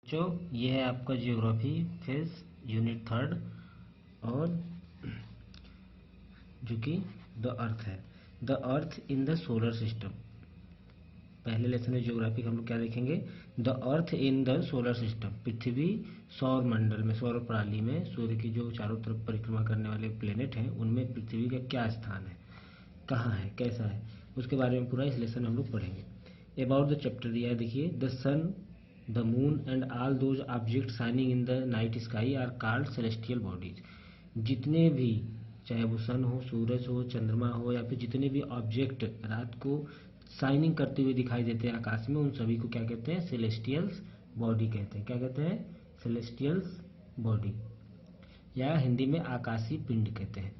जो ये है आपका जियोग्राफी फेज यूनिट 3 और जो कि द अर्थ है। The earth in the solar system. पहले लेसन में जियोग्राफी का हम लोग क्या देखेंगे, the earth in the solar system. पृथ्वी सौर मंडल में, सौर प्रणाली में सूर्य की जो चारों तरफ परिक्रमा करने वाले प्लेनेट हैं उनमें पृथ्वी का क्या स्थान है, कहाँ है, कैसा है, उसके बारे में पूरा इस लेसन में हम लोग पढ़ेंगे। अबाउट द चैप्टर दिया है, देखिए, the sun, the moon and all those objects shining in the night sky are called celestial bodies. जितने भी, चाहे वो सन हो, सूरज हो, चंद्रमा हो, या फिर जितने भी ऑब्जेक्ट रात को शाइनिंग करते हुए दिखाई देते हैं आकाश में, उन सभी को क्या कहते हैं, सेलेस्टियल्स बॉडी कहते हैं। क्या कहते हैं, सेलेस्टियल्स बॉडी, या हिंदी में आकाशीय पिंड कहते हैं।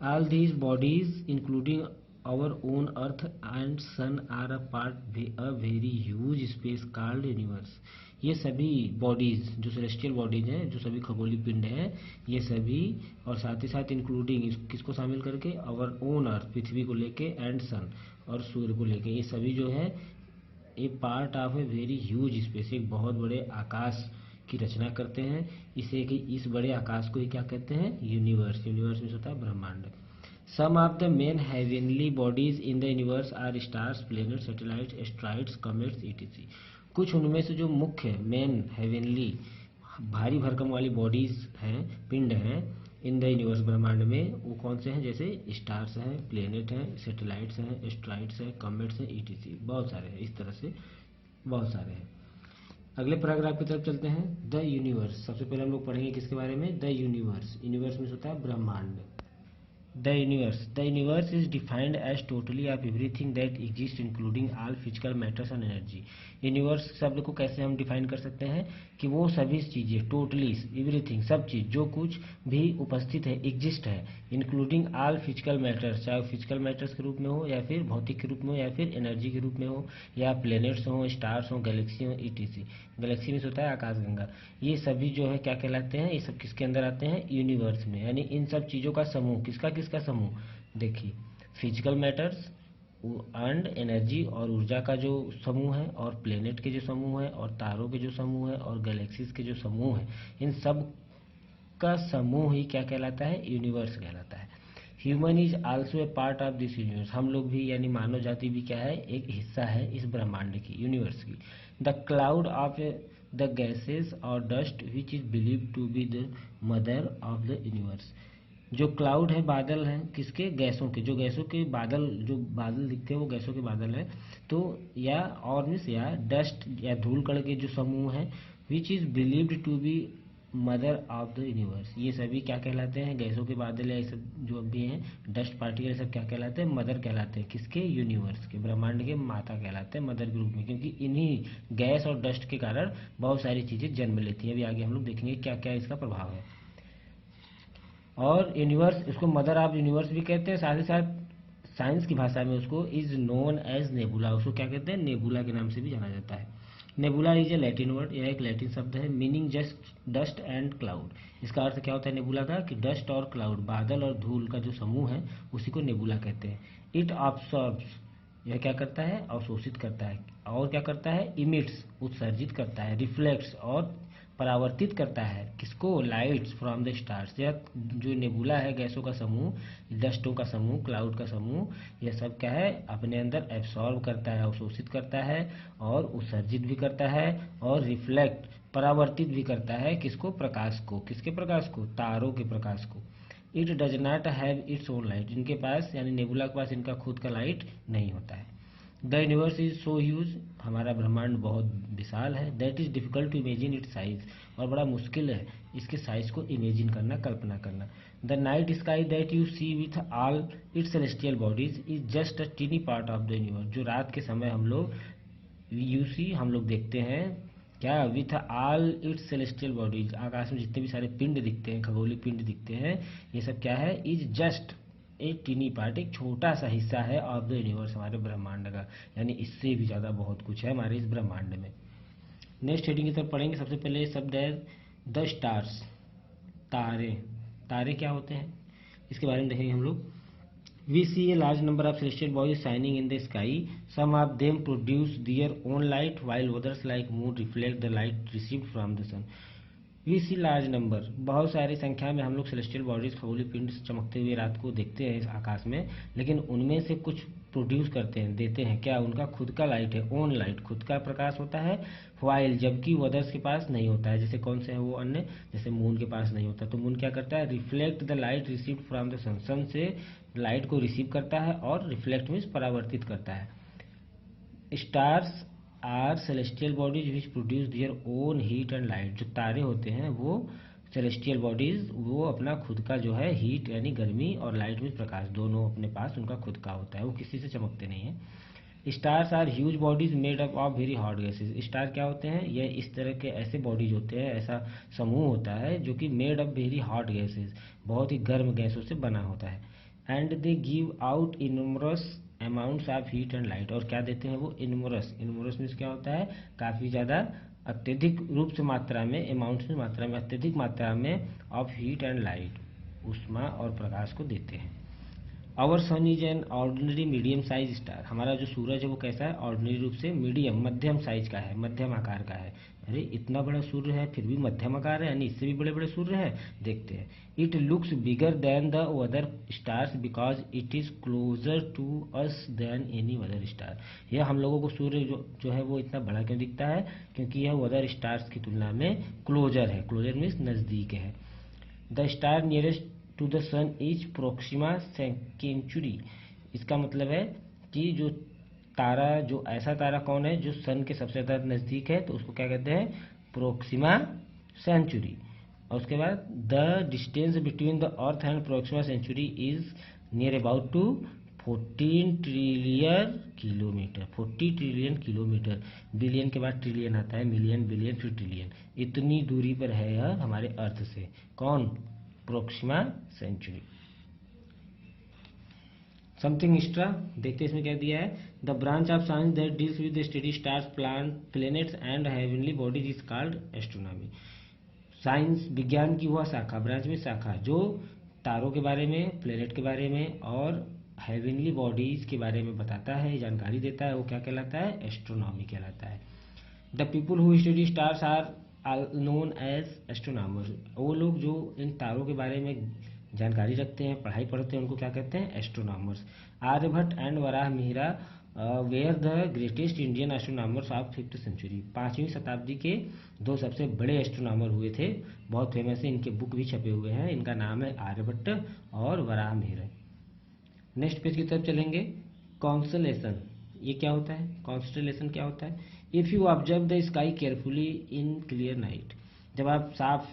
All these bodies including our own earth and sun are a very huge space called universe. ये सभी बॉडीज जो सेलेस्टियल बॉडीज हैं, जो सभी खगोलीय पिंड हैं, ये सभी, और साथ ही साथ इंक्लूडिंग किसको शामिल करके, आवर ओन अर्थ पृथ्वी को लेके, एंड सन और सूर्य को लेके, ये सभी जो है a part of a very huge space, एक बहुत बड़े आकाश की रचना करते हैं। इसे कि इस बड़े आकाश को ही क्या कहते हैं, यूनिवर्स। यूनिवर्स में होता है ब्रह्मांड। Some of the main heavenly bodies in the universe are stars, planets, satellites, asteroids, comets, ETC. कुछ उनमें से जो मुख्य मेन हेवनली भारी भरकम वाली बॉडीज हैं, पिंड हैं इन द यूनिवर्स ब्रह्मांड में, वो कौन से हैं, जैसे स्टार्स हैं, प्लैनेट हैं, सैटेलाइट्स हैं, एस्ट्रॉइड्स हैं, कॉमेट्स हैं, ईटीसी। बहुत सारे हैं, इस तरह से बहुत सारे हैं। अगले पैराग्राफ की तरफ चलते हैं। द यूनिवर्स, सबसे पहले हम लोग पढ़ेंगे किसके बारे में, द यूनिवर्स। यूनिवर्स में होता है ब्रह्मांड। The universe is defined as totally of everything that exists including all physical matters and energy। Universe शब्द को कैसे हम डिफाइन कर सकते हैं कि वो सभी चीज़ें, टोटली एवरीथिंग, सब चीज़ जो कुछ भी उपस्थित है, एग्जिस्ट है, इंक्लूडिंग ऑल फिजिकल मैटर्स, चाहे फिजिकल मैटर्स के रूप में हो, या फिर भौतिक के रूप में हो, या फिर एनर्जी के रूप में हो, या प्लैनेट्स हो, स्टार्स हो, गैलेक्सी हो, ईटीसी। गैलेक्सी में होता है आकाशगंगा। ये सभी जो है क्या कहलाते हैं, ये सब किसके अंदर आते हैं, यूनिवर्स में। यानी इन सब चीज़ों का समूह, किसका किसका समूह, देखिए, फिजिकल मैटर्स एंड एनर्जी और ऊर्जा का जो समूह है, और प्लेनेट के जो समूह है, और तारों के जो समूह है, और गैलेक्सीज के जो समूह है, इन सब का समूह ही क्या कहलाता है, यूनिवर्स कहलाता है। Human is also a part of this universe. हम लोग भी, यानी मानव जाति भी क्या है, एक हिस्सा है इस ब्रह्मांड की, यूनिवर्स की। The cloud of the gases और dust which is believe to be the mother of the universe. जो क्लाउड है, बादल हैं, किसके, गैसों के, जो गैसों के बादल, जो बादल दिखते हैं वो गैसों के बादल हैं। तो या और मिस या डस्ट या धूल कण के जो समूह है, which is believed to be mother of the universe, ये सभी क्या कहलाते हैं, गैसों के बादल, या ये सब जो भी हैं डस्ट पार्टिकल, सब क्या कहलाते हैं, मदर कहलाते हैं, किसके, यूनिवर्स के, ब्रह्मांड के माता कहलाते हैं, मदर के रूप में, क्योंकि इन्हीं गैस और डस्ट के कारण बहुत सारी चीज़ें जन्म लेती हैं। अभी आगे हम लोग देखेंगे क्या क्या इसका प्रभाव है। और यूनिवर्स, इसको मदर ऑफ यूनिवर्स भी कहते हैं, साथ ही साथ साइंस की भाषा में उसको इज नोन एज नेबुला, उसको क्या कहते हैं, नेबुला के नाम से भी जाना जाता है। Nebula is a Latin word, यह एक लैटिन शब्द है, meaning just dust and cloud. इसका अर्थ क्या होता है नेबुला का, कि डस्ट और क्लाउड, बादल और धूल का जो समूह है उसी को नेबुला कहते हैं। इट ऑब्सॉर्ब्स, यह क्या करता है, अवशोषित करता है, और क्या करता है, इमिट्स, उत्सर्जित करता है, रिफ्लेक्ट्स और परावर्तित करता है, किसको, लाइट्स फ्रॉम द स्टार्स। यह जो नेबुला है, गैसों का समूह, डस्टों का समूह, क्लाउड का समूह, यह सब क्या है, अपने अंदर एब्सॉर्ब करता है, अवशोषित करता है, और उत्सर्जित भी करता है, और रिफ्लेक्ट, परावर्तित भी करता है, किसको, प्रकाश को, किसके प्रकाश को, तारों के प्रकाश को। It does not have its own light, इनके पास यानी नेबुला के पास इनका खुद का लाइट नहीं होता है। The universe is so huge, हमारा ब्रह्मांड बहुत विशाल है, that is difficult to imagine its size, और बड़ा मुश्किल है इसके साइज को इमेजिन करना, कल्पना करना। The night sky that you see with all its celestial bodies is just a tiny part of the universe. जो रात के समय हम लोग यू सी, हम लोग देखते हैं क्या, with all its celestial bodies, आकाश में जितने भी सारे पिंड दिखते हैं, खगोलीय पिंड दिखते हैं, ये सब क्या है, इज जस्ट एक टीनी पार्ट, एक छोटा सा हिस्सा है ऑफ द यूनिवर्स, हमारे ब्रह्मांड का, यानी इससे भी ज़्यादा बहुत कुछ है हमारे इस ब्रह्मांड में। नेक्स्ट हेडिंग की तरफ पढ़ेंगे। सबसे पहले शब्द है द स्टार्स, तारे। तारे क्या होते हैं इसके बारे में देखेंगे हम लोग। We see a large number of celestial bodies shining in the sky. Some of them produce their own light, while others like moon reflect the light received from the sun. We see large number, बहुत सारी संख्या में हम लोग celestial bodies खगोलीय पिंड चमकते हुए रात को देखते हैं इस आकाश में, लेकिन उनमें से कुछ प्रोड्यूस करते हैं, देते हैं क्या, उनका खुद का लाइट है, ओन लाइट, खुद का प्रकाश होता है, वाइल जबकि अदर्स के पास नहीं होता है। जैसे कौन से हैं वो अन्य, जैसे मून के पास नहीं होता, तो मून क्या करता है, reflect the light received from the sun, sun से लाइट को रिसीव करता है और रिफ्लेक्ट मीन्स परावर्तित करता है। Stars are celestial bodies which produce their own heat and light, जो तारे होते हैं वो सेलेस्टियल बॉडीज, वो अपना खुद का जो है हीट यानी गर्मी और लाइट में प्रकाश, दोनों अपने पास उनका खुद का होता है, वो किसी से चमकते नहीं हैं। Stars are huge bodies made up of very hot gases, star क्या होते हैं, ये इस तरह के ऐसे बॉडीज होते हैं, ऐसा समूह होता है जो कि made up very hot gases, बहुत ही गर्म गैसों से बना होता है। And they give out enormous amounts of heat and light, और क्या देते हैं वो, इनमरस, इनमरस मीन्स क्या होता है, काफ़ी ज़्यादा अत्यधिक रूप से मात्रा में, अमाउंट्स में मात्रा में, अत्यधिक मात्रा में ऑफ हीट एंड लाइट, ऊष्मा और प्रकाश को देते हैं। Our sun is an ordinary medium size star, हमारा जो सूरज है वो कैसा है, ऑर्डिनरी रूप से मीडियम मध्यम साइज का है, मध्यम आकार का है। अरे इतना बड़ा सूर्य है फिर भी मध्यम आकार है, यानी इससे भी बड़े बड़े सूर्य है, देखते हैं। It looks bigger than the other stars because it is closer to us than any other star, यह हम लोगों को सूर्य जो है वो इतना बड़ा क्यों दिखता है, क्योंकि यह अदर स्टार्स की तुलना में क्लोजर है, क्लोजर मीन्स नज़दीक है। The star nearest to the sun is Proxima Centauri, इसका मतलब है कि जो तारा, जो ऐसा तारा कौन है जो सन के सबसे ज़्यादा नज़दीक है, तो उसको क्या कहते हैं, प्रोक्सिमा सेंचुरी। और उसके बाद the distance between the earth and Proxima Centauri is near about to 14 trillion kilometre, 40 trillion kilometre, billion के बाद ट्रिलियन आता है, मिलियन, बिलियन, फिर ट्रिलियन, इतनी दूरी पर है यह हमारे अर्थ से, कौन, प्रोक्सिमा सेंचुरी। समथिंग एक्स्ट्रा देखते हैं इसमें क्या दिया है, the branch of science that deals with the study stars, planets and heavenly bodies is called astronomy. Science विज्ञान की वह शाखा, ब्रांच में शाखा, जो तारों के बारे में, प्लेनेट के बारे में और हेवनली बॉडीज के बारे में बताता है, जानकारी देता है, वो क्या कहलाता है, एस्ट्रोनॉमी कहलाता है। The people who study stars are known as astronomers, वो लोग जो इन तारों के बारे में जानकारी रखते हैं, पढ़ाई पढ़ते हैं, उनको क्या कहते हैं, astronomers. Aryabhata and Varaha Mihira were the greatest Indian astronomers of 5th century, 5वीं शताब्दी के दो सबसे बड़े एस्ट्रोनॉमर हुए थे, बहुत फेमस है, इनके बुक भी छपे हुए हैं, इनका नाम है आर्यभट्ट और वराह मिहिरा। नेक्स्ट पेज की तरफ चलेंगे। कॉन्स्टलेशन, ये क्या होता है, कॉन्स्टलेशन क्या होता है, if you observe the sky carefully in clear night, जब आप साफ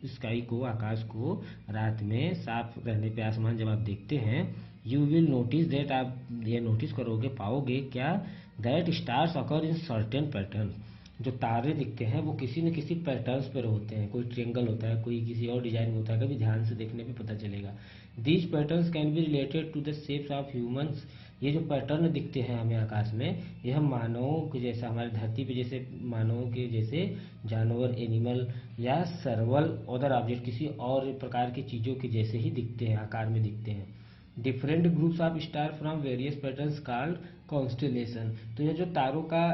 स्काई को, आकाश को रात में साफ रहने पे आसमान जब आप देखते हैं, यू विल नोटिस दैट, आप ये नोटिस करोगे, पाओगे क्या, that stars occur in certain pattern, जो तारे दिखते हैं वो किसी न किसी पैटर्न्स पर होते हैं, कोई ट्रिएंगल होता है, कोई किसी और डिजाइन में होता है, कभी ध्यान से देखने पे पता चलेगा। These patterns can be related to the shapes of humans, ये जो पैटर्न दिखते हैं हमें आकाश में, यह मानवों के जैसा, हमारी धरती पे जैसे मानवों के जैसे जानवर, एनिमल या सर्वल अदर ऑब्जेक्ट, किसी और प्रकार की चीज़ों के जैसे ही दिखते हैं, आकार में दिखते हैं। Different groups of star from various patterns called constellation, तो यह जो तारों का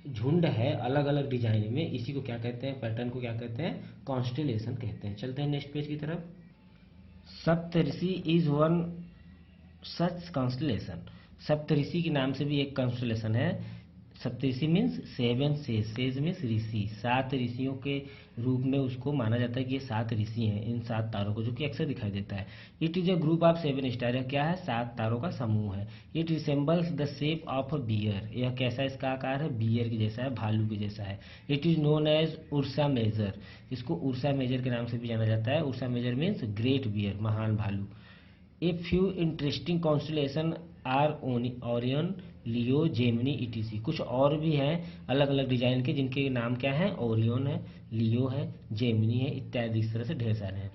झुंड है अलग अलग डिजाइन में, इसी को क्या कहते हैं, पैटर्न को क्या कहते हैं, कॉन्स्टेलेशन कहते हैं। चलते हैं नेक्स्ट पेज की तरफ। सप्तऋषि इज वन सच कॉन्स्टलेशन, सप्तऋषि के नाम से भी एक कॉन्स्टलेशन है। सप्तऋषि मीन्स 7 सेज, सेज मीन्स ऋषि, 7 ऋषियों के रूप में उसको माना जाता है कि ये 7 ऋषि हैं, इन 7 तारों को, जो कि अक्सर दिखाई देता है। It is a group of 7 star, क्या है, 7 तारों का समूह है। It resembles the shape of a bear, यह कैसा इसका आकार है, बियर के जैसा है, भालू के जैसा है। It is known as Ursa Major, इसको उर्सा मेजर के नाम से भी जाना जाता है। Ursa Major means great bear, महान भालू। A few interesting constellation are Orion, Leo, Gemini, etc, कुछ और भी हैं अलग अलग डिजाइन के, जिनके नाम क्या है, ओरियन है, लियो है, जेमिनी है, इत्यादि, इस तरह से ढेर सारे हैं।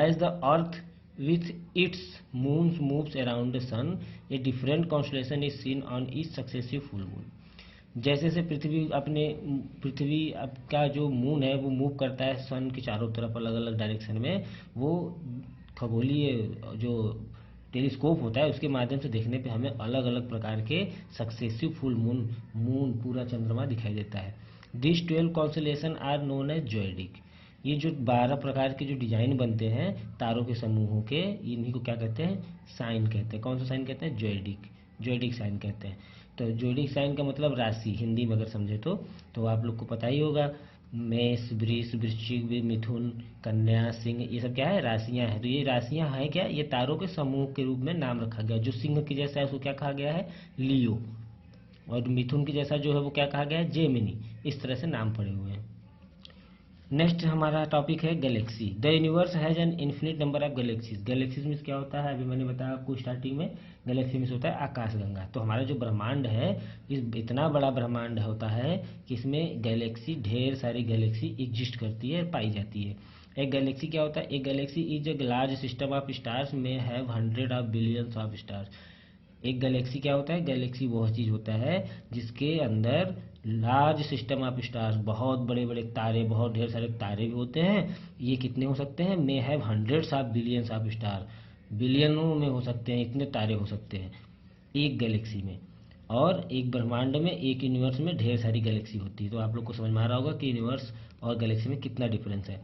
As the earth with its moon moves around the sun, a different constellation is seen on each successive full moon, जैसे से पृथ्वी का जो मून है वो मूव करता है सन के चारों तरफ अलग अलग डायरेक्शन में, वो खगोलीय जो टेलीस्कोप होता है, उसके माध्यम से देखने पे हमें अलग अलग प्रकार के सक्सेसिव फुल मून पूरा चंद्रमा दिखाई देता है। This 12 constellation are known as zodiac. ये जो 12 प्रकार के जो डिजाइन बनते हैं तारों के समूहों के, इन्हीं को क्या कहते हैं, साइन कहते हैं। कौन सा साइन कहते हैं, जोइडिक, जोइडिक साइन कहते हैं। तो जोइडिक साइन का मतलब राशि, हिंदी में अगर समझे तो आप लोग को पता ही होगा, मेष, वृष, वृश्चिक, मिथुन, कन्या, सिंह, ये सब क्या है, राशियां हैं। तो ये राशियां हैं क्या, ये तारों के समूह के रूप में नाम रखा गया। जो सिंह के जैसा है उसको क्या कहा गया है, लियो, और मिथुन के जैसा जो है वो क्या कहा गया है, जेमिनी। इस तरह से नाम पड़े हुए हैं। नेक्स्ट हमारा टॉपिक है Galaxy. The universe has an infinite number of galaxies. Galaxies means क्या होता है, अभी मैंने बताया आपको स्टार्टिंग में, गैलेक्सी मीन्स होता है आकाशगंगा। तो हमारा जो ब्रह्मांड है, इस इतना बड़ा ब्रह्मांड होता है कि इसमें गैलेक्सी, ढेर सारी गैलेक्सी एग्जिस्ट करती है, पाई जाती है। एक गैलेक्सी क्या होता है, एक galaxy is a large system of stars may have 100 of billions of stars. एक गैलेक्सी क्या होता है, गैलेक्सी वह चीज होता है जिसके अंदर लार्ज सिस्टम ऑफ स्टार्स, बहुत बड़े बड़े तारे, बहुत ढेर सारे तारे भी होते हैं। ये कितने हो सकते हैं, may have hundreds of billions of star, बिलियनों में हो सकते हैं, इतने तारे हो सकते हैं एक गैलेक्सी में। और एक ब्रह्मांड में, एक यूनिवर्स में ढेर सारी गैलेक्सी होती है। तो आप लोग को समझ में आ रहा होगा कि यूनिवर्स और गैलेक्सी में कितना डिफरेंस है।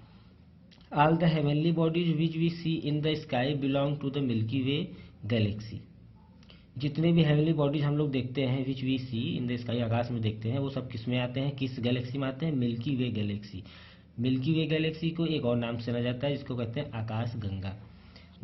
All the heavenly bodies which we see in the sky belong to the milky way galaxy. जितने भी हेवनली बॉडीज हम लोग देखते हैं, which we see in the sky, आकाश में देखते हैं, वो सब किस में आते हैं, किस गैलेक्सी में आते हैं, milky way Galaxy. Milky way Galaxy को एक और नाम से जाना जाता है जिसको कहते हैं आकाश गंगा।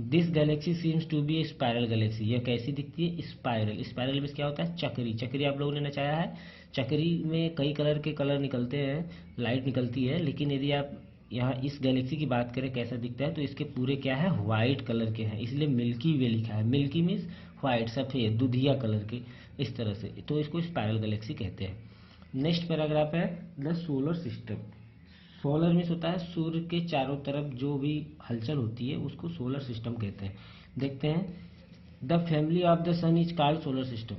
This galaxy seems to be a spiral galaxy. यह कैसी दिखती है, स्पायरल। स्पायरल में क्या होता है, चक्री। चक्री आप लोगों ने नचाया है, चक्री में कई कलर के कलर निकलते हैं, लाइट निकलती है। लेकिन यदि आप यहाँ इस गैलेक्सी की बात करें कैसा दिखता है, तो इसके पूरे क्या है, व्हाइट कलर के हैं, इसलिए मिल्की वे लिखा है। मिल्की मीन्स व्हाइट, सफ़ेद, दूधिया कलर के, इस तरह से, तो इसको स्पायरल गैलेक्सी कहते हैं। नेक्स्ट पैराग्राफ है the solar system. Solar means होता है सूर्य के चारों तरफ जो भी हलचल होती है उसको सोलर सिस्टम कहते हैं। देखते हैं, the family of the sun is called solar system.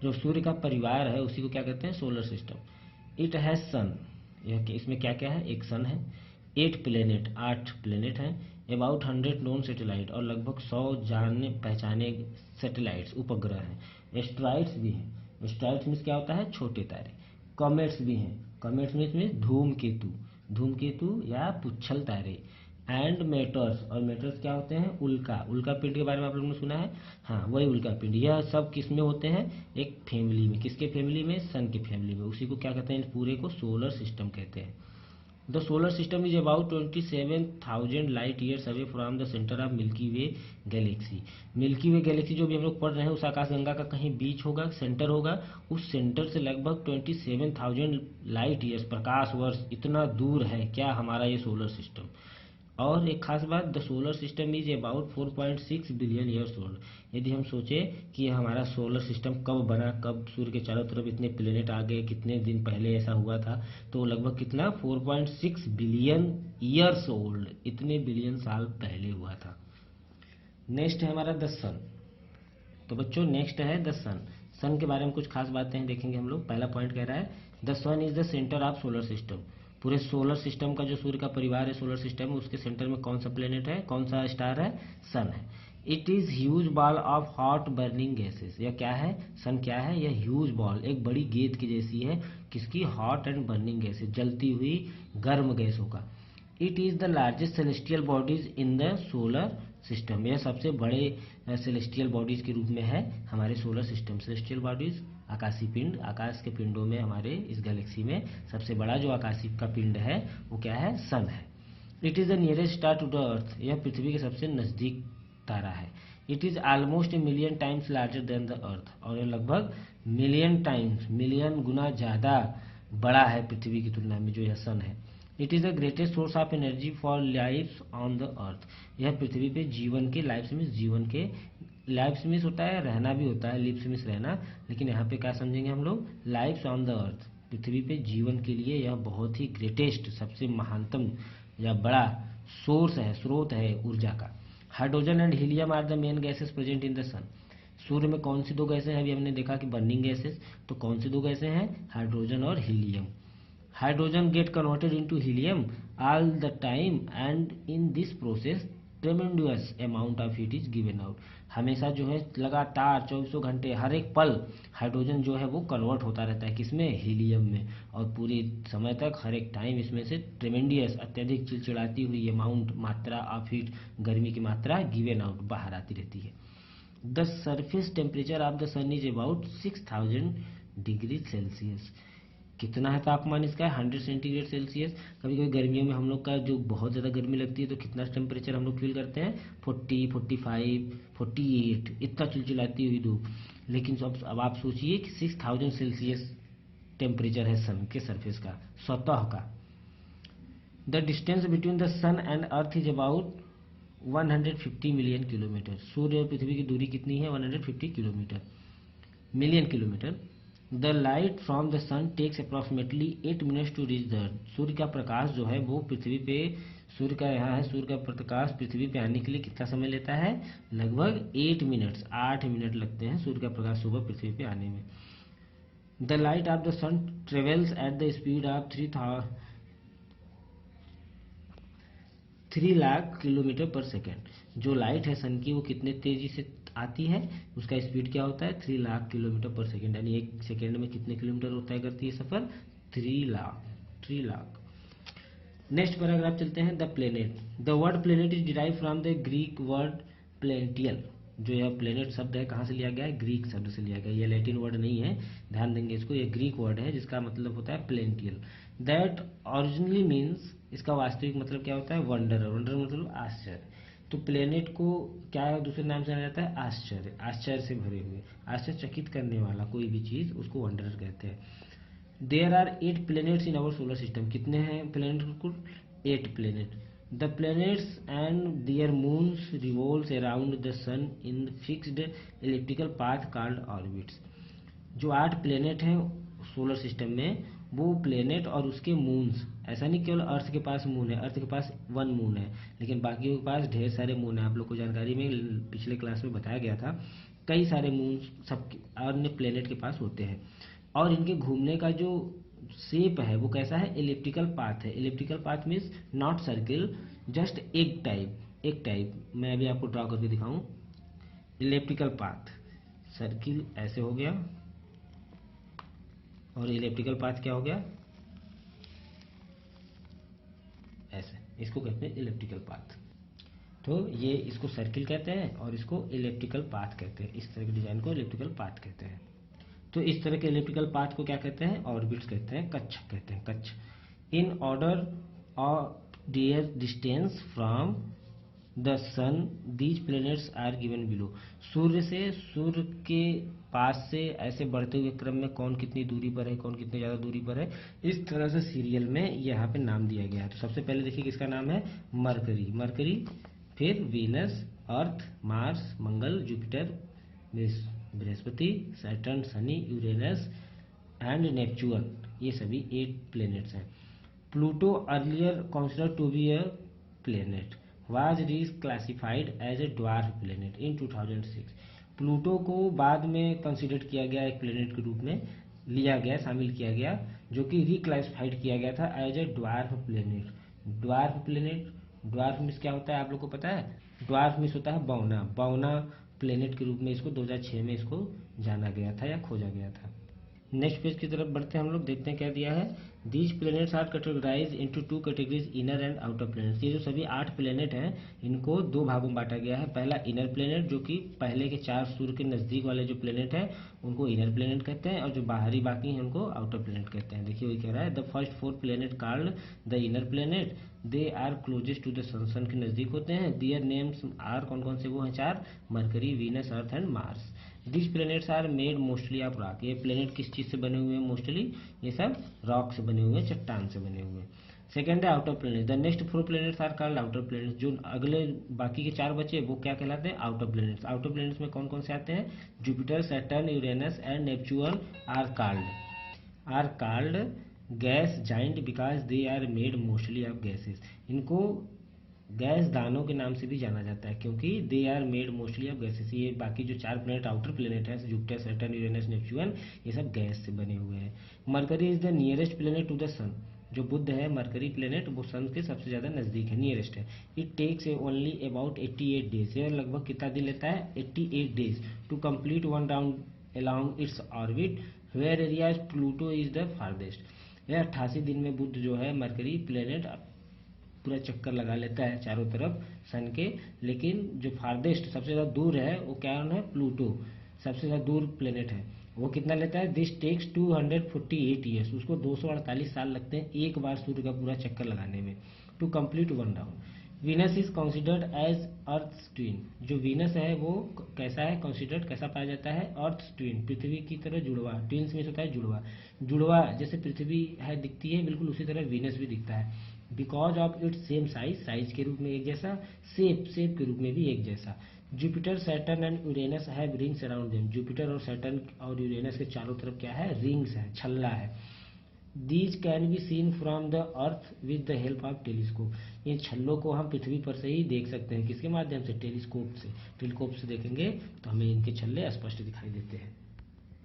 जो सूर्य का परिवार है उसी को क्या कहते हैं, सोलर सिस्टम। इट हैज सन, यह इसमें क्या क्या है, एक सन है, 8 प्लेनेट, 8 प्लेनेट हैं, अबाउट 100 नोन सैटेलाइट, और लगभग 100 जाने पहचाने सैटेलाइट्स, उपग्रह हैं। एस्ट्रॉइड्स भी हैं। एस्ट्रॉइड्स मीन्स क्या होता है, छोटे तारे। कॉमेट्स भी हैं। कॉमेट्स मीन्स धूमकेतु, धूमकेतु या पुच्छल तारे। एंड मेटर्स, और मेटर्स क्या होते हैं, उल्का। उल्का पिंड के बारे में आप लोगों ने सुना है, हाँ वही उल्का पिंड। यह सब किस में होते हैं, एक फैमिली में। किसके फैमिली में, सन की फैमिली में। उसी को क्या कहते हैं, इस पूरे को सोलर सिस्टम कहते हैं। The solar system is about 27,000 light years away from the centre of milky way Galaxy. Milky way Galaxy जो भी हम लोग पढ़ रहे हैं, उस आकाशगंगा का कहीं बीच होगा, सेंटर होगा, उस सेंटर से लगभग 27,000 लाइट ईयर्स, प्रकाश वर्ष, इतना दूर है क्या हमारा ये सोलर सिस्टम। और एक खास बात, the solar system is about 4.6 billion years old. यदि हम सोचें कि हमारा सोलर सिस्टम कब बना, कब सूर्य के चारों तरफ इतने प्लेनेट आ गए, कितने दिन पहले ऐसा हुआ था, तो लगभग कितना, 4.6 बिलियन ईयर्स ओल्ड, इतने बिलियन साल पहले हुआ था। नेक्स्ट है हमारा द सन। तो बच्चों नेक्स्ट है द सन। सन के बारे में कुछ खास बातें देखेंगे हम लोग। पहला पॉइंट कह रहा है, the sun is the centre of solar system. पूरे सोलर सिस्टम का जो सूर्य का परिवार है, सोलर सिस्टम, उसके सेंटर में कौन सा प्लेनेट है, कौन सा स्टार है, सन है। It is huge ball of hot burning gases. यह क्या है, सन क्या है, यह ह्यूज बॉल, एक बड़ी गेंद की जैसी है, किसकी, हॉट एंड बर्निंग गैसेस, जलती हुई गर्म गैसों का। It is the largest celestial bodies in the solar system. यह सबसे बड़े सेलेस्टियल बॉडीज के रूप में है हमारे सोलर सिस्टम। सेलेस्टियल बॉडीज, आकाशीय पिंड, आकाश के पिंडों में हमारे इस गैलेक्सी में सबसे बड़ा जो आकाशीय का पिंड है वो क्या है, सन है। It is the nearest star to the earth. यह पृथ्वी के सबसे नजदीक तारा है। It is almost a million times larger than the earth. और यह लगभग मिलियन टाइम्स, मिलियन गुना ज़्यादा बड़ा है पृथ्वी की तुलना में, जो यह सन है। It is the greatest source of energy for life on the earth. यह पृथ्वी पे जीवन के, लाइफ मीन्स जीवन के, लाइफ मीन्स होता है रहना भी होता है, लिप्स मीन्स रहना, लेकिन यहाँ पे क्या समझेंगे हम लोग, लाइफ ऑन द अर्थ, पृथ्वी पे जीवन के लिए यह बहुत ही ग्रेटेस्ट, सबसे महानतम या बड़ा सोर्स है, स्रोत है ऊर्जा का। Hydrogen and helium are the main gases present in the sun. सूर्य में कौन सी दो गैसें हैं, अभी हमने देखा कि बर्निंग गैसेस, तो कौन सी दो गैसें हैं, हाइड्रोजन और helium. Hydrogen get converted into helium all the time and in this process tremendous amount of heat is given out. हमेशा जो है लगातार 24 घंटे हर एक पल हाइड्रोजन जो है वो कन्वर्ट होता रहता है किसमें, हीलियम में, और पूरी समय तक हर एक टाइम इसमें से ट्रेमेंडियस अत्यधिक चिलचिलाती हुई अमाउंट मात्रा ऑफ हीट गर्मी की मात्रा गिवन आउट बाहर आती रहती है। The surface temperature of the sun is about 6000 degree Celsius. कितना है तापमान इसका, 100 सेंटीग्रेड सेल्सियस। कभी कभी गर्मियों में हम लोग का जो बहुत ज़्यादा गर्मी लगती है तो कितना टेम्परेचर हम लोग फील करते हैं, 40, 45, 48, इतना चिलचिलाती हुई धूप। लेकिन अब आप सोचिए कि 6000 सेल्सियस टेम्परेचर है सन के सरफेस का, सतह का। The distance between the sun and earth is about 150 million kilometre. सूर्य और पृथ्वी की दूरी कितनी है, 150 kilometre, million kilometre. The light from the sun takes approximately 8 minutes to reach the earth. सूर्य का प्रकाश जो है वो पृथ्वी पे, सूर्य का यहाँ है, सूर्य का प्रकाश पृथ्वी पे आने के लिए कितना समय लेता है, लगभग 8 मिनट्स, 8 मिनट लगते हैं सूर्य का प्रकाश सुबह पृथ्वी पे आने में। The light of the sun travels at the speed of 3 lakh kilometre per second. जो लाइट है सन की वो कितने तेजी से आती है, उसका स्पीड क्या होता है, 3 लाख किलोमीटर पर सेकेंड, यानी एक सेकेंड में कितने किलोमीटर होता है करती है सफर, 3 लाख। नेक्स्ट पैराग्राफ चलते हैं। The planet. The word planet is derive from the Greek word planetai. जो यह प्लेनेट शब्द है कहाँ से लिया गया है, ग्रीक शब्द से लिया गया है, यह लैटिन वर्ड नहीं है, ध्यान देंगे इसको, यह ग्रीक वर्ड है जिसका मतलब होता है प्लेनेटियल। दैट ओरिजिनली मीन्स, इसका वास्तविक मतलब क्या होता है, वंडर। वंडर मतलब आश्चर्य। तो प्लेनेट को क्या दूसरे नाम से जाना जाता है, आश्चर्य, आश्चर्य से भरे हुए, आश्चर्यचकित करने वाला कोई भी चीज़ उसको वंडर कहते हैं। There are 8 planets in our solar system. कितने हैं प्लैनेट, कुल 8 planet. The planets and their moons revolves around the sun in fixed elliptical path called orbits. जो 8 प्लैनेट हैं सोलर सिस्टम में, वो प्लैनेट और उसके मून्स, ऐसा नहीं केवल अर्थ के पास मून है, अर्थ के पास 1 मून है, लेकिन बाकी के पास ढेर सारे मून है। आप लोग को जानकारी में पिछले क्लास में बताया गया था, कई सारे मून सब अन्य प्लैनेट के पास होते हैं। और इनके घूमने का जो शेप है वो कैसा है, इलिप्टिकल पाथ है। Elliptical path means not circle, just एक टाइप। मैं अभी आपको ड्रॉ करके दिखाऊं। इलिप्टिकल पाथ, सर्किल ऐसे हो गया, और इलिप्टिकल पाथ क्या हो गया, ऐसे। इसको कहते हैं इलिप्टिकल पाथ। तो ये इसको सर्किल कहते हैं और इसको इलिप्टिकल पाथ कहते हैं। इस तरह के डिजाइन को इलिप्टिकल पाथ कहते हैं। तो इस तरह के इलिप्टिकल पाथ को क्या कहते हैं, ऑर्बिट्स कहते हैं, कक्ष कहते हैं, कक्ष। In order of their distance from the sun these planets are given below. सूर्य के पास से ऐसे बढ़ते हुए क्रम में कौन कितनी दूरी पर है, कौन कितनी ज़्यादा दूरी पर है, इस तरह से सीरियल में यहाँ पे नाम दिया गया है। तो सबसे पहले देखिए किसका नाम है, मरकरी, फिर Venus, Earth, Mars, Mangal, Jupiter, Brihaspati, Saturn, Shani, Uranus and Neptune, ये सभी 8 प्लैनेट्स हैं। Pluto earlier considered to be a planet was reclassified as a dwarf planet in 2006। Pluto को बाद में कंसिडर किया गया, एक प्लैनेट के रूप में लिया गया, शामिल किया गया, जो कि रिक्लासिफाइड किया गया था as a dwarf planet. Dwarf means क्या होता है आप लोग को पता है, ड्वार्फ मीन्स होता है बौना प्लैनेट के रूप में इसको 2006 में इसको जाना गया था या खोजा गया था। नेक्स्ट पेज की तरफ बढ़ते हैं हम लोग, देखते हैं क्या दिया है। These planets are categorise into 2 categories, inner and outer planets. ये जो सभी 8 प्लैनेट हैं इनको 2 भागों में बांटा गया है। पहला इनर प्लैनेट, जो कि पहले के 4 सूर्य के नज़दीक वाले जो प्लैनेट हैं उनको इनर प्लैनेट कहते हैं, और जो बाहरी बाकी हैं उनको आउटर प्लैनेट कहते हैं। देखिए वही कह रहा है, the first 4 planet called the inner planet, they are closest to the sun के नज़दीक होते हैं। दियर नेम्स आर, कौन कौन से वो हैं 4, Mercury, Venus, Earth and Mars. This planets are made mostly of rock. ये प्लैनेट किस चीज़ से बने हुए हैं, मोस्टली ये सब रॉक से बने हुए हैं, चट्टान से बने हुए हैं। सेकेंड है outer planet. The next 4 planets are called outer planets. जो अगले बाकी के 4 बचे वो क्या कहलाते हैं, आउटर प्लैनेट्स। आउटर प्लैनेट्स में कौन कौन से आते हैं, Jupiter, Saturn, Uranus and Neptune are called gas giant because they are made mostly of gases. इनको गैस दानों के नाम से भी जाना जाता है क्योंकि they are made mostly of gases. ये बाकी जो 4 प्लैनेट आउटर प्लैनेट है, जुपिटर, सैटर्न, यूरेनस, नेपच्यून, ये सब गैस से बने हुए हैं। Mercury is the nearest planet to the sun. जो बुध है मरकरी प्लेनेट वो सन के सबसे ज़्यादा नज़दीक है, नियरेस्ट है। It takes only about 88 days, यह लगभग कितना दिन लेता है 88 days to complete one round along its orbit where area Pluto is the farthest। यह 88 दिन में बुध जो है मरकरी प्लेनेट पूरा चक्कर लगा लेता है चारों तरफ सन के, लेकिन जो फारदेस्ट सबसे ज़्यादा दूर है वो क्या है, प्लूटो सबसे ज़्यादा दूर प्लेनेट है, वो कितना लेता है, दिस टेक्स 248 ईयर्स, उसको 248 साल लगते हैं एक बार सूर्य का पूरा चक्कर लगाने में, to complete one round. Venus is considered as earth twin, जो वीनस है वो कैसा है, कंसिडर्ड कैसा पाया जाता है, अर्थ ट्विन, पृथ्वी की तरह जुड़वा, ट्विन्स में होता है जुड़वा, जुड़वा जैसे पृथ्वी है दिखती है बिल्कुल उसी तरह वीनस भी दिखता है, because of its same size, size के रूप में एक जैसा, शेप के रूप में भी एक जैसा। Jupiter Saturn and Uranus have rings around them, Jupiter और सैटर्न और यूरेनस के चारों तरफ क्या है, रिंग्स है, छल्ला है। These can be seen from the earth with the help of telescope, इन छल्लों को हम पृथ्वी पर से ही देख सकते हैं, किसके माध्यम से, टेलीस्कोप से, टेलीस्कोप से देखेंगे तो हमें इनके छल्ले स्पष्ट दिखाई देते हैं।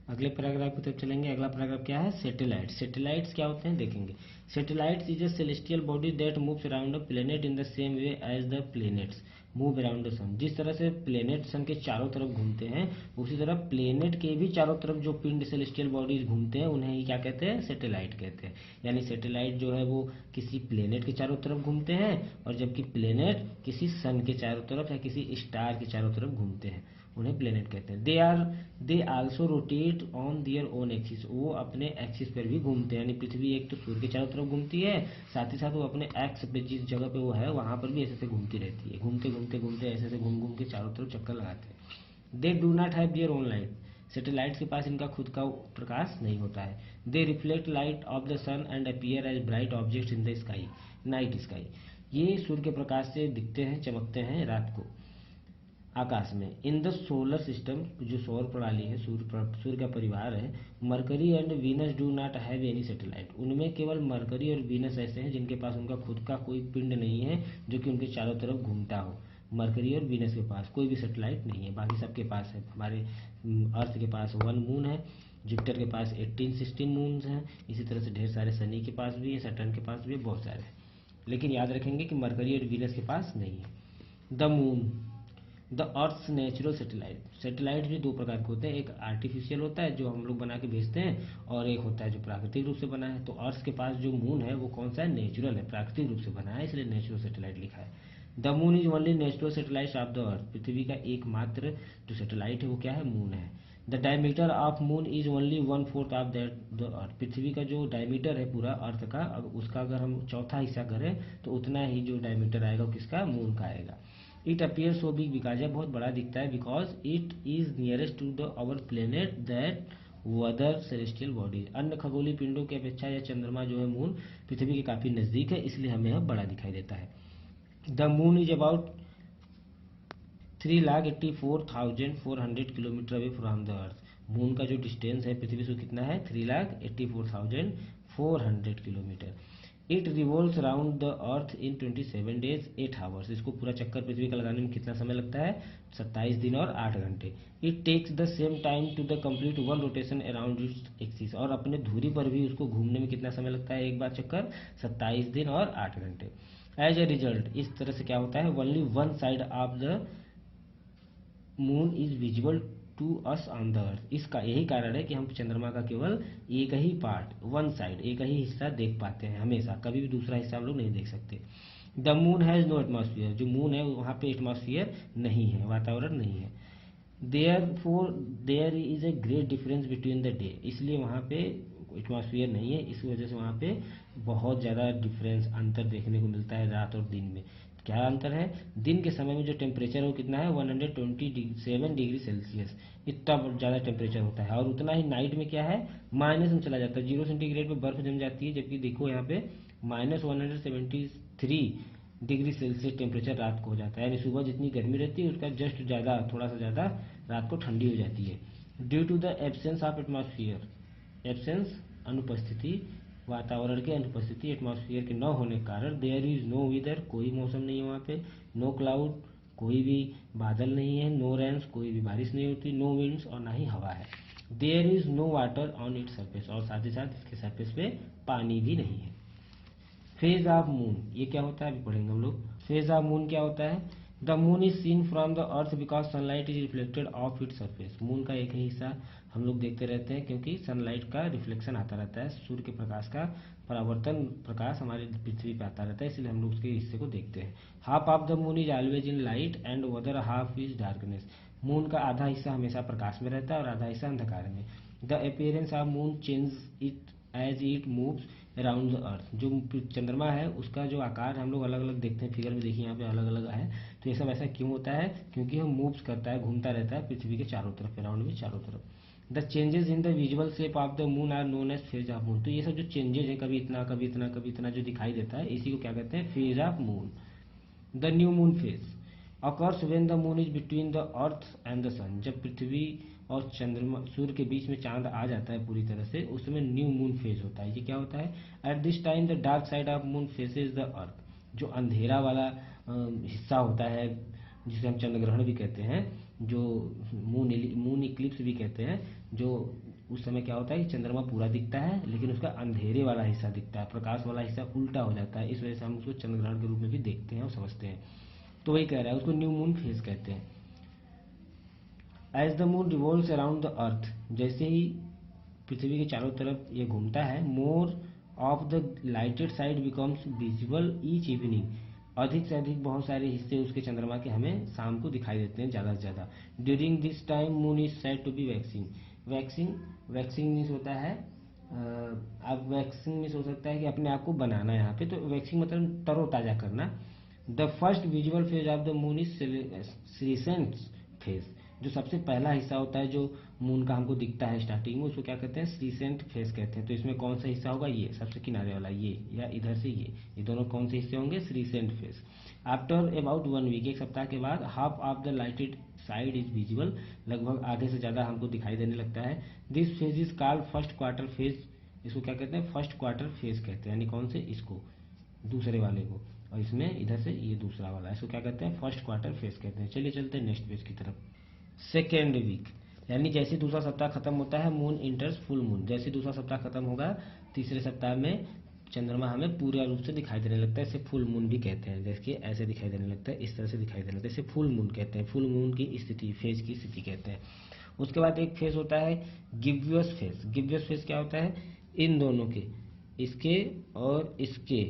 अगले पैराग्राफ की तरफ चलेंगे। अगला पैराग्राफ क्या है, सैटेलाइट। सैटेलाइट्स क्या होते हैं देखेंगे। Satellites is a celestial body that moves around a planet in the same way as the planets move around the sun, जिस तरह से प्लेनेट सन के चारों तरफ घूमते हैं उसी तरह प्लेनेट के भी चारों तरफ जो पिंड सेलेस्टियल बॉडीज घूमते हैं उन्हें ही क्या कहते हैं, सैटेलाइट कहते हैं। यानी सैटेलाइट जो है वो किसी प्लेनेट के चारों तरफ घूमते हैं और जबकि प्लेनेट किसी सन के चारों तरफ या किसी स्टार के चारों तरफ घूमते हैं, उन्हें प्लेनेट कहते हैं। They also rotate on their own axis, वो अपने एक्सिस पर भी घूमते हैं, यानी पृथ्वी एक तो सूर्य के चारों तरफ घूमती है, साथ ही साथ वो अपने एक्स पे जिस जगह पे वो है वहां पर भी ऐसे से घूमती रहती है, घूमते घूमते घूमते ऐसे से घूम घूम के चारों तरफ चक्कर लगाते हैं। They do not have their own light, satellites के पास इनका खुद का प्रकाश नहीं होता है। They reflect light of the sun and appear as bright objects in the sky, night sky, ये सूर्य के प्रकाश से दिखते हैं, चमकते हैं रात को आकाश में। इन द सोलर सिस्टम, जो सौर प्रणाली है, सूर्य का परिवार है, mercury and Venus do not have any satellite, उनमें केवल मरकरी और वीनस ऐसे हैं जिनके पास उनका खुद का कोई पिंड नहीं है जो कि उनके चारों तरफ घूमता हो। मरकरी और वीनस के पास कोई भी सैटेलाइट नहीं है, बाकी सबके पास है। हमारे अर्थ के पास 1 मून है, जुपिटर के पास 18-16 मून्स हैं, इसी तरह से ढेर सारे शनि के पास भी है, सैटर्न के पास भी बहुत सारे हैं, लेकिन याद रखेंगे कि मरकरी और वीनस के पास नहीं है। The moon, the earth's natural satellite, satellite भी दो प्रकार के होते हैं, एक आर्टिफिशियल होता है जो हम लोग बना के भेजते हैं और एक होता है जो प्राकृतिक रूप से बना है। तो अर्थ के पास जो मून है वो कौन सा है, नेचुरल है, प्राकृतिक रूप से बना है, इसलिए नेचुरल सैटेलाइट लिखा है। The moon is only natural satellite of the earth, पृथ्वी का एकमात्र जो सैटेलाइट है वो क्या है, मून है। The diameter of moon is only 1/4 of that the earth, पृथ्वी का जो डायमीटर है पूरा अर्थ का, उसका अगर हम चौथा हिस्सा करें तो उतना ही जो डायमीटर आएगा वो किसका, मून का आएगा। It appear so big, because यह बहुत बड़ा दिखता है, because it is nearest to the our planet that other celestial bodies, अन्य खगोलीय पिंडों की अपेक्षा यह चंद्रमा जो है मून पृथ्वी के काफी नजदीक है, इसलिए हमें यह बड़ा दिखाई देता है। The moon is about 3,84,400 kilometre away from the earth, moon का जो डिस्टेंस है पृथ्वी से कितना है, 3,84,400 kilometre. It revolves around the earth in 27 days 8 hours, इसको पूरा चक्कर पृथ्वी का लगाने में कितना समय लगता है, 27 दिन और 8 घंटे। It takes the same time to the complete one rotation around its axis, और अपने धुरी पर भी उसको घूमने में कितना समय लगता है एक बार चक्कर, 27 दिन और 8 घंटे। एज ए रिजल्ट, इस तरह से क्या होता है, only one side of the moon is visible to us on the earth, इसका यही कारण है कि हम चंद्रमा का केवल एक ही पार्ट, वन साइड, एक ही हिस्सा देख पाते हैं हमेशा, कभी भी दूसरा हिस्सा हम लोग नहीं देख सकते। The moon has no atmosphere, जो मून है वहाँ पे एटमॉस्फेयर नहीं है, वातावरण नहीं है। There is a great difference between the day, इसलिए वहाँ पे एटमॉस्फेयर नहीं है, इस वजह से वहाँ पे बहुत ज़्यादा डिफरेंस, अंतर देखने को मिलता है रात और दिन में। क्या अंतर है, दिन के समय में जो टेम्परेचर है वो कितना है, 127 डिग्री सेल्सियस, इतना ज़्यादा टेम्परेचर होता है, और उतना ही नाइट में क्या है, माइनस में चला जाता है, 0 सेंटीग्रेड पे बर्फ जम जाती है, जबकि देखो यहाँ पे -173 डिग्री सेल्सियस टेम्परेचर रात को हो जाता है, यानी सुबह जितनी गर्मी रहती है उसका जस्ट ज़्यादा, थोड़ा सा ज़्यादा रात को ठंडी हो जाती है। Due to the absence of atmosphere, absence अनुपस्थिति, वातावरण की अनुपस्थिति, एटमॉस्फेयर के न होने के कारण, देयर इज नो वेदर, कोई मौसम नहीं है वहाँ पे, नो क्लाउड, कोई भी बादल नहीं है, नो रेन्स, कोई भी बारिश नहीं होती, नो विंड्स, और ना ही हवा है। There is no water on its surface, और साथ ही साथ इसके सरफेस पे पानी भी नहीं है। फेज ऑफ मून, ये क्या होता है अभी पढ़ेंगे हम लोग। फेज ऑफ मून क्या होता है? The moon is seen from the earth because sunlight is reflected of it surface. Moon का एक ही हिस्सा हम लोग देखते रहते हैं क्योंकि सनलाइट का रिफ्लेक्शन आता रहता है, सूर्य के प्रकाश का परावर्तन प्रकाश हमारे पृथ्वी पे आता रहता है, इसलिए हम लोग उसके हिस्से को देखते हैं। Half of the moon is always in light and other half is darkness. Moon का आधा हिस्सा हमेशा प्रकाश में रहता है और आधा हिस्सा अंधकार में। The appearance of moon change it as it moves around the earth. जो चंद्रमा है उसका जो आकार हम लोग अलग अलग देखते हैं, फिगर में देखिए यहाँ पे अलग अलग है। तो ये सब ऐसा क्यों होता है? क्योंकि वो मूव्स करता है, घूमता रहता है पृथ्वी के चारों तरफ, अराउंड में चारों तरफ। The changes in the visual shape of the moon are known as phase of moon. तो ये सब जो चेंजेस है, कभी इतना कभी इतना कभी इतना जो दिखाई देता है, इसी को क्या कहते हैं? Phase of moon. The new moon phase occurs when the moon is between the earth and the sun। जब पृथ्वी और चंद्रमा सूर्य के बीच में चांद आ जाता है पूरी तरह से, उस समय न्यू मून फेज होता है। ये क्या होता है? At this time the dark side of moon faces the earth. जो अंधेरा वाला हिस्सा होता है, जिसे हम चंद्र ग्रहण भी कहते हैं, जो मून इक्लिप्स भी कहते हैं, जो उस समय क्या होता है कि चंद्रमा पूरा दिखता है लेकिन उसका अंधेरे वाला हिस्सा दिखता है, प्रकाश वाला हिस्सा उल्टा हो जाता है, इस वजह से हम उसको चंद्र ग्रहण के रूप में भी देखते हैं और समझते हैं। तो वही कह रहा है, उसको न्यू मून फेज कहते हैं। As the moon revolves around the earth, जैसे ही पृथ्वी के चारों तरफ ये घूमता है, more of the lighted side becomes visible each evening. अधिक से अधिक बहुत सारे हिस्से उसके चंद्रमा के हमें शाम को दिखाई देते हैं, ज़्यादा से ज़्यादा। During this time moon is said to be waxing. Waxing waxing means होता है अब वैक्सिंग मीन्स हो सकता है कि अपने आप को बनाना, यहाँ पे तो वैक्सिंग मतलब तरोताज़ा करना। The first visual phase of the moon is crescent phase. जो सबसे पहला हिस्सा होता है जो मून का हमको दिखता है स्टार्टिंग में, उसको क्या कहते हैं? सीसेंट फेज कहते हैं। तो इसमें कौन सा हिस्सा होगा? ये सबसे किनारे वाला, ये या इधर से ये दोनों कौन से हिस्से होंगे? सीसेंट फेज। आफ्टर अबाउट 1 वीक, एक सप्ताह के बाद, half of the lighted side is visible. लगभग आधे से ज़्यादा हमको दिखाई देने लगता है। This phase is called first quarter phase. इसको क्या कहते हैं? फर्स्ट क्वार्टर फेज कहते हैं। यानी कौन से? इसको, दूसरे वाले को। और इसमें इधर से ये दूसरा वाला, इसको क्या कहते हैं? फर्स्ट क्वार्टर फेज कहते हैं। चलिए चलते हैं नेक्स्ट पेज की तरफ। सेकेंड वीक, यानी जैसे दूसरा सप्ताह खत्म होता है, मून इंटर्स फुल मून। जैसे दूसरा सप्ताह खत्म होगा, तीसरे सप्ताह में चंद्रमा हमें पूरा रूप से दिखाई देने लगता है। इसे फुल मून भी कहते हैं। जैसे ऐसे दिखाई देने लगता है, इस तरह से दिखाई देने लगता है, इसे फुल मून कहते हैं। फुल मून की स्थिति, फेज की स्थिति कहते हैं। उसके बाद एक फेज होता है गिब्यूस फेज। गिब्यूस फेज क्या होता है? इन दोनों के, इसके और इसके,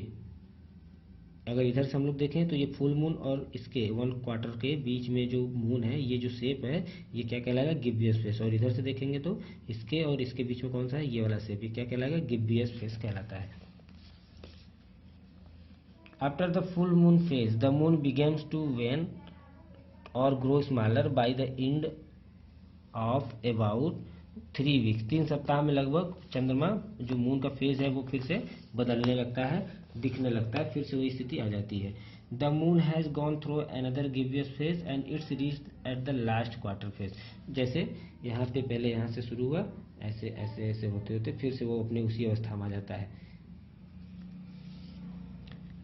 अगर इधर से हम लोग देखें तो ये फुल मून और इसके 1 क्वार्टर के बीच में जो मून है, ये जो शेप है, ये क्या कहलाएगा? गिब्बियस फेस। और इधर से देखेंगे तो इसके और इसके बीच में कौन सा है? ये वाला शेप, ये क्या कहलाएगा? गिब्बियस फेस कहलाता है। After the full moon phase the moon begins to wane और grow smaller by the end of about 3 weeks. 3 सप्ताह में लगभग चंद्रमा जो मून का फेज है वो फिर से बदलने लगता है, दिखने लगता है, फिर से वही स्थिति आ जाती है। The moon has gone through another gibbous phase and it's reached at the last quarter phase. जैसे यहाँ पे पहले यहाँ से शुरू हुआ, ऐसे ऐसे ऐसे होते होते फिर से वो अपने उसी अवस्था में आ जाता है।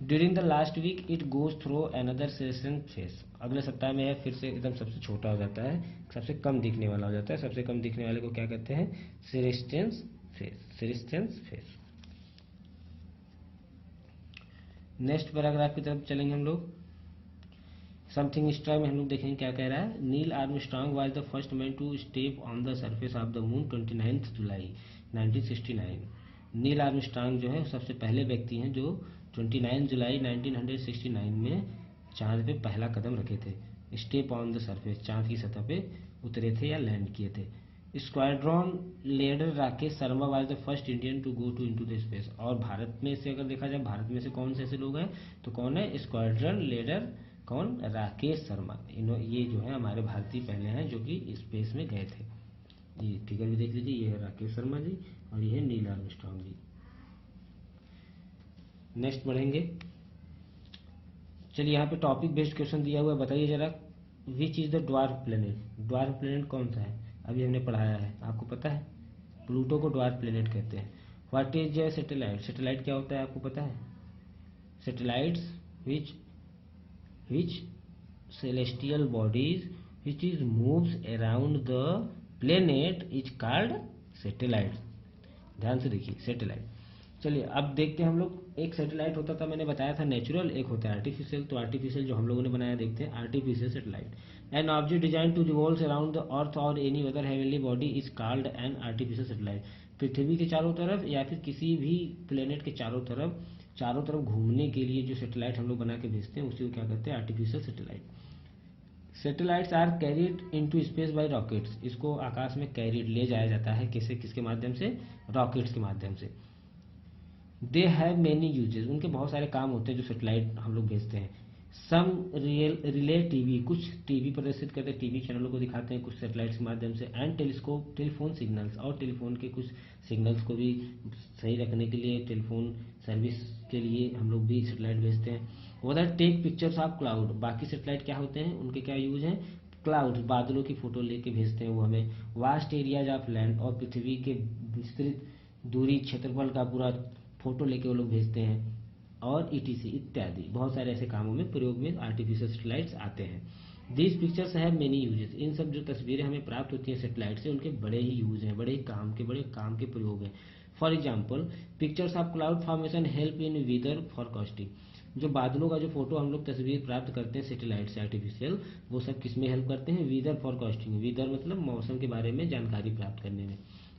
During the last week it goes through another session phase. अगले सप्ताह में है फिर से एकदम सबसे छोटा हो जाता है, सबसे कम दिखने वाला हो जाता है। सबसे कम दिखने वाले को क्या कहते हैं? सेरेस्टेंस फेज। सेरेस्टेंस फेज। नेक्स्ट पैराग्राफ की तरफ चलेंगे हम लोग। समथिंग एक्स्ट्रा में हम लोग देखेंगे क्या कह रहा है। Neil Armstrong was the first man to step on the surface of the moon 29 July 1969। Neil Armstrong जो है सबसे पहले व्यक्ति हैं जो 29 जुलाई 1969 में चांद पे पहला कदम रखे थे। स्टेप ऑन द सरफेस, चांद की सतह पे उतरे थे या लैंड किए थे। Squadron leader Rakesh Sharma was the first Indian to go to into the space. और भारत में से अगर देखा जाए, भारत में से कौन से ऐसे लोग हैं तो कौन है? स्क्वाड्रन लीडर कौन? राकेश शर्मा। ये जो है हमारे भारतीय पहले हैं जो कि स्पेस में गए थे। ये फिगर भी देख लीजिए, ये है राकेश शर्मा जी और ये है नील आर्मस्ट्रांग जी। नेक्स्ट बढ़ेंगे। चलिए यहाँ पे टॉपिक बेस्ड क्वेश्चन दिया हुआ है, बताइए जरा। Which is the dwarf planet? Dwarf planet कौन सा है? अभी हमने पढ़ाया है, आपको पता है? प्लूटो को ड्वार्फ प्लेनेट कहते हैं। What is satellite? सैटेलाइट क्या होता है आपको पता है? Satellites which which celestial bodies which is moves around the planet is called satellites। ध्यान से देखिए, सैटेलाइट। चलिए अब देखते हैं हम लोग एक सैटेलाइट होता था, मैंने बताया था नेचुरल, एक होता है आर्टिफिशियल। तो आर्टिफिशियल जो हम लोगों ने बनाया, देखते हैं artificial satellite. An object design to revolve around the earth और any other heavenly body is called an artificial satellite. पृथ्वी के चारों तरफ या फिर किसी भी प्लेनेट के चारों तरफ घूमने के लिए जो सैटेलाइट हम लोग बना के भेजते हैं उसी को क्या कहते हैं, artificial satellite. Satellites are carried into space by rockets. इसको आकाश में कैरिड ले जाया जाता है, किसे किसके माध्यम से, रॉकेट्स के माध्यम से। दे हैव मेनी यूजेस, उनके बहुत सारे काम होते हैं जो सैटेलाइट हम लोग भेजते हैं। सम रिले टीवी, कुछ टीवी प्रदर्शित करते हैं, टीवी चैनलों को दिखाते हैं कुछ सैटेलाइट्स के माध्यम से। एंड टेलीस्कोप, टेलीफोन सिग्नल्स, और टेलीफोन के कुछ सिग्नल्स को भी सही रखने के लिए, टेलीफोन सर्विस के लिए हम लोग भी सैटेलाइट भेजते हैं। उधर टेक पिक्चर्स ऑफ क्लाउड, बाकी सैटेलाइट क्या होते हैं, उनके क्या यूज हैं, क्लाउड्स, बादलों की फोटो लेके भेजते हैं वो हमें। वास्ट एरियाज ऑफ लैंड, और पृथ्वी के विस्तृत दूरी, क्षेत्रफल का पूरा फोटो लेके वो लोग भेजते हैं। और ईटीसी इत्यादि बहुत सारे ऐसे कामों में प्रयोग में आर्टिफिशियल सैटेलाइट्स आते हैं। These pictures have many uses, इन सब जो तस्वीरें हमें प्राप्त होती हैं सैटेलाइट से, उनके बड़े ही यूज हैं, बड़े काम के प्रयोग हैं। For example, pictures of cloud formation help in weather forecasting. जो बादलों का जो फोटो हम लोग तस्वीर प्राप्त करते हैं सैटेलाइट से आर्टिफिशियल, वो सब किस में हेल्प करते हैं, वेदर फॉरकास्टिंग। वेदर मतलब मौसम के बारे में जानकारी प्राप्त करने में।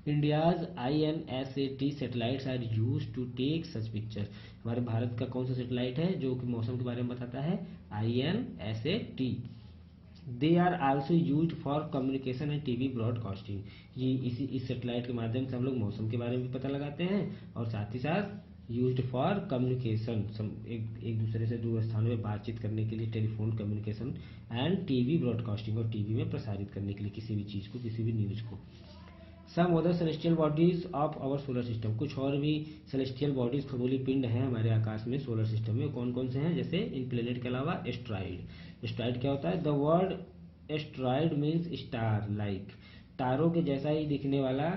India's INSAT satellites are use to take such picture. हमारे भारत का कौन सा सैटेलाइट है जो कि मौसम के बारे में बताता है, INSAT। They are also use for communication and TV broadcasting. ये इस सैटेलाइट के माध्यम से हम लोग मौसम के बारे में भी पता लगाते हैं, और साथ ही साथ यूज फॉर कम्युनिकेशन, एक दूसरे से दूर स्थानों में बातचीत करने के लिए, telephone communication, and TV broadcasting, और टीवी में प्रसारित करने के लिए किसी भी चीज़ को, किसी भी न्यूज़ को। Some other celestial bodies of our solar system, कुछ और भी सेलेस्टियल बॉडीज, खगोलीय पिंड हैं हमारे आकाश में, सोलर सिस्टम में। कौन कौन से हैं, जैसे इन प्लेनेट के अलावा एस्ट्रॉइड। एस्ट्रॉइड क्या होता है, the word asteroid means star like, तारों के जैसा ही दिखने वाला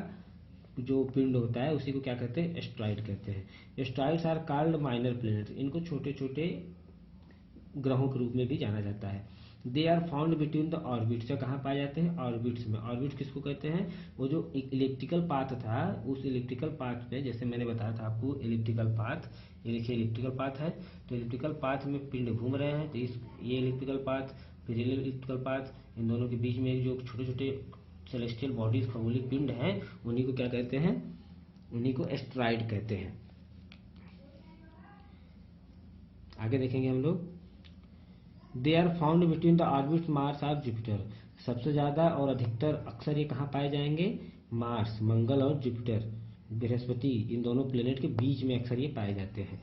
जो पिंड होता है उसी को क्या कहते हैं, एस्ट्रॉइड कहते हैं। Asteroids are called minor planets, इनको छोटे छोटे ग्रहों के रूप में भी जाना जाता है। They are found between the orbits, या कहाँ पाए जाते हैं, ऑर्बिट्स में। ऑर्बिट्स किसको कहते हैं, वो जो इलेक्ट्रिकल पाथ था, उस इलेक्ट्रिकल पाथ पे, जैसे मैंने बताया था आपको इलेक्ट्रिकल पाथ, ये देखिए इलेक्ट्रिकल पाथ है, तो इलेक्ट्रिकल पाथ में पिंड घूम रहे हैं, तो ये इलेक्ट्रिकल पाथ, फिर ये इलेक्ट्रिकल पाथ, इन दोनों के बीच में जो छोटे छोटे सेलेस्टियल बॉडीज, खगोलीय पिंड हैं, उन्हीं को क्या कहते हैं, उन्हीं को एस्ट्रॉइड कहते हैं। आगे देखेंगे हम लोग। They are found between the orbit Mars of Jupiter, सबसे ज़्यादा और अधिकतर अक्सर ये कहाँ पाए जाएंगे, मार्स, मंगल, और जुपिटर, बृहस्पति, इन दोनों प्लेनेट के बीच में अक्सर ये पाए जाते हैं।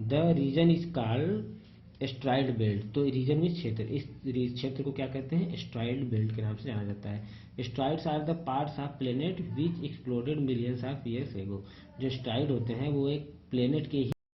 The region is called asteroid belt, तो रीजन में क्षेत्र, इस क्षेत्र को क्या कहते हैं, एस्ट्रॉइड बेल्ट के नाम से जाना जाता है। Asteroids are the parts of planet which exploded millions of years ago, जो एस्ट्रॉइड होते हैं वो एक प्लेनेट के